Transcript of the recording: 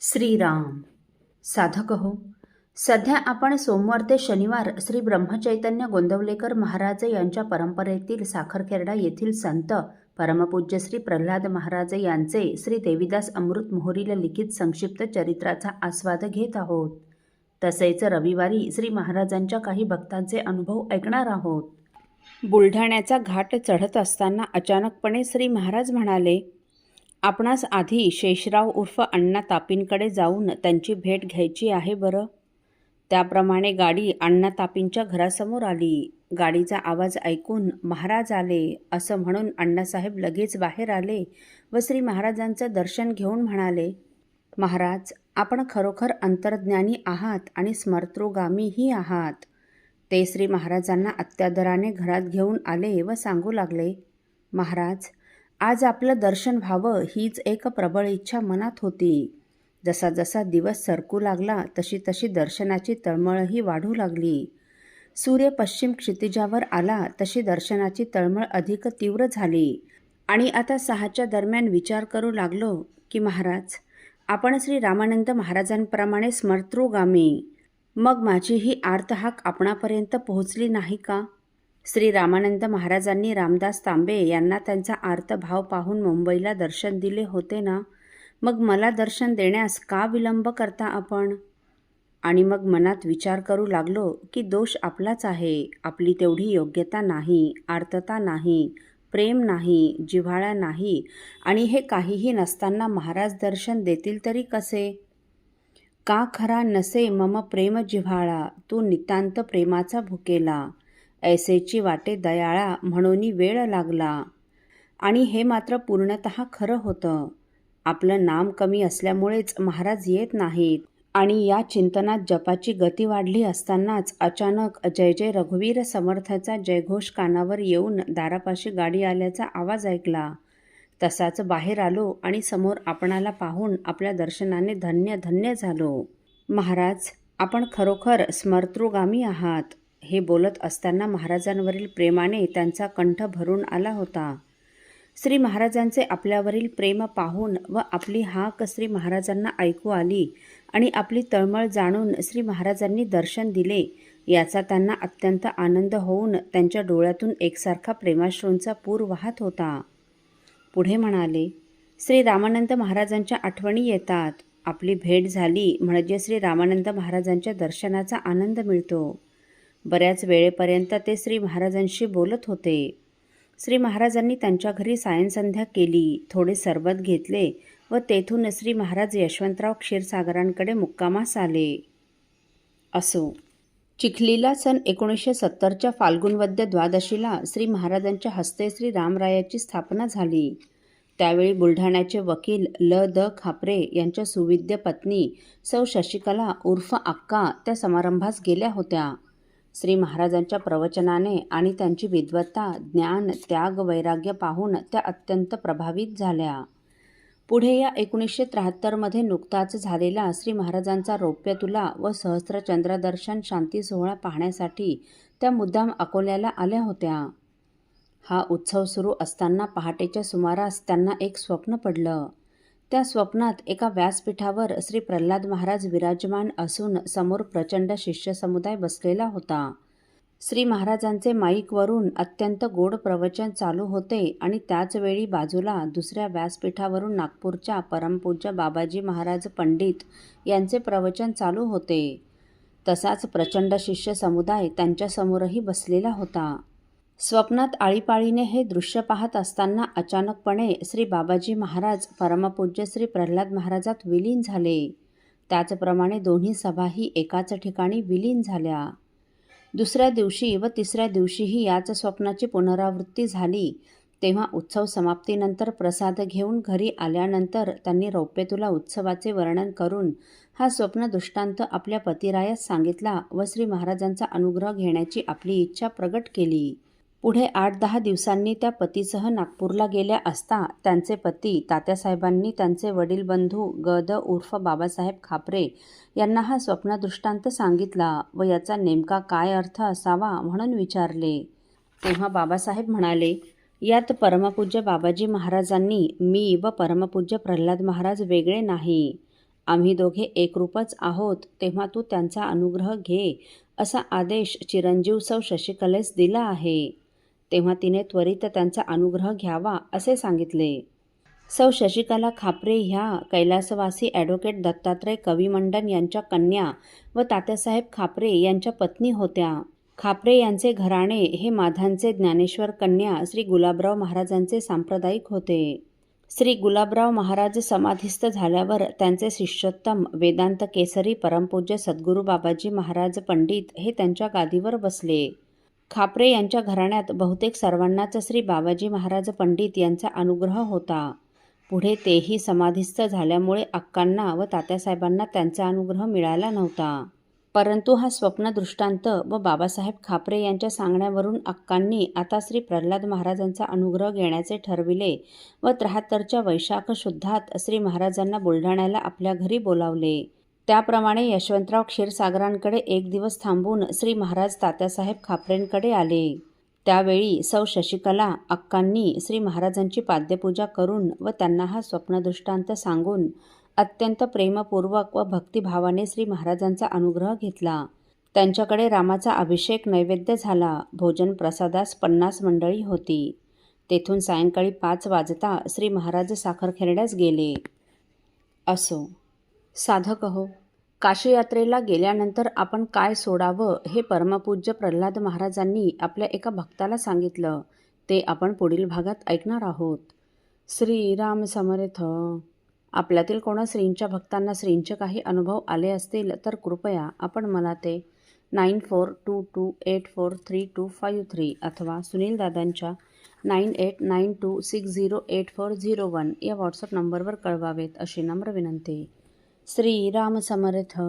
श्रीराम. साधक हो, सध्या आपण सोमवार ते शनिवार श्री ब्रह्मचैतन्य गोंदवलेकर महाराज यांच्या परंपरेतील साखरखेर्डा येथील संत परमपूज्य श्री प्रल्हाद महाराज यांचे श्री देवीदास अमृत मोहोरीला लिखित संक्षिप्त चरित्राचा आस्वाद घेत आहोत. तसेच रविवारी श्री महाराजांच्या काही भक्तांचे अनुभव ऐकणार आहोत. बुलढाण्याचा घाट चढत असताना अचानकपणे श्री महाराज म्हणाले, आपणास आधी शेषराव उर्फ अण्णा तापींकडे जाऊन त्यांची भेट घ्यायची आहे बरं. त्याप्रमाणे गाडी अण्णा तापींच्या घरासमोर आली. गाडीचा आवाज ऐकून महाराज आले असं म्हणून अण्णासाहेब लगेच बाहेर आले व श्री महाराजांचं दर्शन घेऊन म्हणाले, महाराज, आपण खरोखर अंतर्ज्ञानी आहात आणि स्मर्तृगामीही आहात. ते श्री महाराजांना अत्यादराने घरात घेऊन आले व सांगू लागले, महाराज, आज आपलं दर्शन व्हावं हीच एक प्रबळ इच्छा मनात होती. जसा जसा दिवस सरकू लागला तशी तशी दर्शनाची तळमळही वाढू लागली. सूर्य पश्चिम क्षितिजावर आला तशी दर्शनाची तळमळ अधिक तीव्र झाली आणि आता 6च्या दरम्यान विचार करू लागलो की महाराज, आपण श्री रामानंद महाराजांप्रमाणे स्मर्तृगामी. मग माझी ही आर्तहाक आपणापर्यंत पोहोचली नाही का? श्री रामानंद महाराजांनी रामदास तांबे यांना त्यांचा आर्तभाव पाहून मुंबईला दर्शन दिले होते ना. मग मला दर्शन देण्यास का विलंब करता आपण? आणि मग मनात विचार करू लागलो की दोष आपलाच आहे. आपली तेवढी योग्यता नाही, आर्तता नाही, प्रेम नाही, जिव्हाळा नाही आणि हे काहीही नसताना महाराज दर्शन देतील तरी कसे? का खरा नसे मम प्रेम जिव्हाळा, तू नितांत प्रेमाचा भुकेला. ऐसेची वाटे दयाळा म्हणून वेळ लागला. आणि हे मात्र पूर्णतः खरं होतं. आपलं नाम कमी असल्यामुळेच महाराज येत नाहीत. आणि या चिंतनात जपाची गती वाढली असतानाच अचानक जय जय रघुवीर समर्थाचा जयघोष कानावर येऊन दारापाशी गाडी आल्याचा आवाज ऐकला. तसाच बाहेर आलो आणि समोर आपणाला पाहून आपल्या दर्शनाने धन्य धन्य झालो. महाराज, आपण खरोखर स्मर्तृगामी आहात. हे बोलत असताना महाराजांवरील प्रेमाने त्यांचा कंठ भरून आला होता. श्री महाराजांचे आपल्यावरील प्रेम पाहून व आपली हाक श्री महाराजांना ऐकू आली आणि आपली तळमळ जाणून श्री महाराजांनी दर्शन दिले याचा त्यांना अत्यंत आनंद होऊन त्यांच्या डोळ्यातून एकसारखा प्रेमाश्रूंचा पूर वाहत होता. पुढे म्हणाले, श्री रामानंद महाराजांच्या आठवणी येतात. आपली भेट झाली म्हणजे श्री रामानंद महाराजांच्या दर्शनाचा आनंद मिळतो. बऱ्याच वेळेपर्यंत ते श्री महाराजांशी बोलत होते. श्री महाराजांनी त्यांच्या घरी सायंसंध्या केली, थोडे सरबत घेतले व तेथून श्री महाराज यशवंतराव क्षीरसागरांकडे मुक्कामास आले. असो, चिखलीला सन 1970च्या फाल्गुन वद्य द्वादशीला श्री महाराजांच्या हस्ते श्री रामरायाची स्थापना झाली. त्यावेळी बुलढाण्याचे वकील ल. द. खापरे यांच्या सुविद्य पत्नी सौ शशिकला उर्फ अक्का त्या समारंभास गेल्या होत्या. श्री महाराजांच्या प्रवचनाने आणि त्यांची विद्वत्ता, ज्ञान, त्याग, वैराग्य पाहून त्या अत्यंत प्रभावित झाल्या. पुढे या 1973मध्ये नुकताच झालेला श्री महाराजांचा रौप्यतुला व सहस्त्रचंद्रदर्शन शांती सोहळा पाहण्यासाठी त्या मुद्दाम अकोल्याला आल्या होत्या. हा उत्सव सुरू असताना पहाटेच्या सुमारास त्यांना एक स्वप्न पडलं. त्या स्वप्नात एका व्यासपीठावर श्री प्रल्हाद महाराज विराजमान असून समोर प्रचंड शिष्य समुदाय बसलेला होता. श्री महाराजांचे माईकवरून अत्यंत गोड प्रवचन चालू होते आणि त्याचवेळी बाजूला दुसऱ्या व्यासपीठावरून नागपूरच्या परमपूज्य बाबाजी महाराज पंडित यांचे प्रवचन चालू होते. तसाच प्रचंड शिष्य समुदाय त्यांच्यासमोरही बसलेला होता. स्वप्नात आळीपाळीने हे दृश्य पाहत असताना अचानकपणे श्री बाबाजी महाराज परमपूज्य श्री प्रल्हाद महाराजात विलीन झाले. त्याचप्रमाणे दोन्ही सभाही एकाच ठिकाणी विलीन झाल्या. दुसऱ्या दिवशी व तिसऱ्या दिवशीही याच स्वप्नाची पुनरावृत्ती झाली. तेव्हा उत्सव समाप्तीनंतर प्रसाद घेऊन घरी आल्यानंतर त्यांनी रौप्यतुला उत्सवाचे वर्णन करून हा स्वप्न दृष्टांत आपल्या पतिरायास सांगितला व श्री महाराजांचा अनुग्रह घेण्याची आपली इच्छा प्रगट केली. पुढे 8-10 दिवसांनी त्या पतीसह नागपूरला गेल्या असता त्यांचे पती तात्यासाहेबांनी त्यांचे वडील बंधू ग. द. उर्फ बाबासाहेब खापरे यांना हा स्वप्नदृष्टांत सांगितला व याचा नेमका काय अर्थ असावा म्हणून विचारले. तेव्हा बाबासाहेब म्हणाले, यात परमपूज्य बाबाजी महाराजांनी मी व परमपूज्य प्रल्हाद महाराज वेगळे नाही. आम्ही दोघे एकरूपच आहोत, तेव्हा तू त्यांचा अनुग्रह घे असा आदेश चिरंजीव सौ शशिकलेस दिला आहे. तेव्हा तिने त्वरित त्यांचा अनुग्रह घ्यावा असे सांगितले. सौ शशिकला खापरे ह्या कैलासवासी ॲडव्होकेट दत्तात्रय कविमंडन यांच्या कन्या व तात्यासाहेब खापरे यांच्या पत्नी होत्या. खापरे यांचे घराणे हे माधांचे ज्ञानेश्वर कन्या श्री गुलाबराव महाराजांचे सांप्रदायिक होते. श्री गुलाबराव महाराज समाधिस्थ झाल्यावर त्यांचे शिष्योत्तम वेदांत केसरी परमपूज्य सद्गुरू बाबाजी महाराज पंडित हे त्यांच्या गादीवर बसले. खापरे यांच्या घराण्यात बहुतेक सर्वांनाच श्री बाबाजी महाराज पंडित यांचा अनुग्रह होता. पुढे तेही समाधिस्थ झाल्यामुळे अक्कांना व तात्यासाहेबांना त्यांचा अनुग्रह मिळाला नव्हता. परंतु हा स्वप्नदृष्टांत व बाबासाहेब खापरे यांच्या सांगण्यावरून अक्कांनी आता श्री प्रल्हाद महाराजांचा अनुग्रह घेण्याचे ठरविले व 73च्या वैशाख शुद्धात श्री महाराजांना बुलढाण्याला आपल्या घरी बोलावले. त्याप्रमाणे यशवंतराव क्षीरसागरांकडे एक दिवस थांबून श्री महाराज तात्यासाहेब खापरेंकडे आले. त्यावेळी सौ शशिकला अक्कांनी श्री महाराजांची पाद्यपूजा करून व त्यांना हा स्वप्नदृष्टांत सांगून अत्यंत प्रेमपूर्वक व भक्तिभावाने श्री महाराजांचा अनुग्रह घेतला. त्यांच्याकडे रामाचा अभिषेक नैवेद्य झाला. भोजन प्रसादास 50 मंडळी होती. तेथून सायंकाळी 5 वाजता श्री महाराज साखरखेर्ड्यास गेले. असो साधक हो, काशी यात्रेला गेल्यानंतर आपण काय सोडावं हे परमपूज्य प्रल्हाद महाराजांनी आपल्या एका भक्ताला सांगितलं. ते आपण पुढील भागात ऐकणार आहोत. श्रीराम समर्थ. आपल्यातील कोणा श्रींच्या भक्तांना श्रींचे काही अनुभव आले असतील तर कृपया आपण मला ते 9422843253 अथवा सुनील दादांच्या 9892608401 या व्हॉट्सअप नंबरवर कळवावेत अशी नम्र विनंती. श्रीराम समर्थ.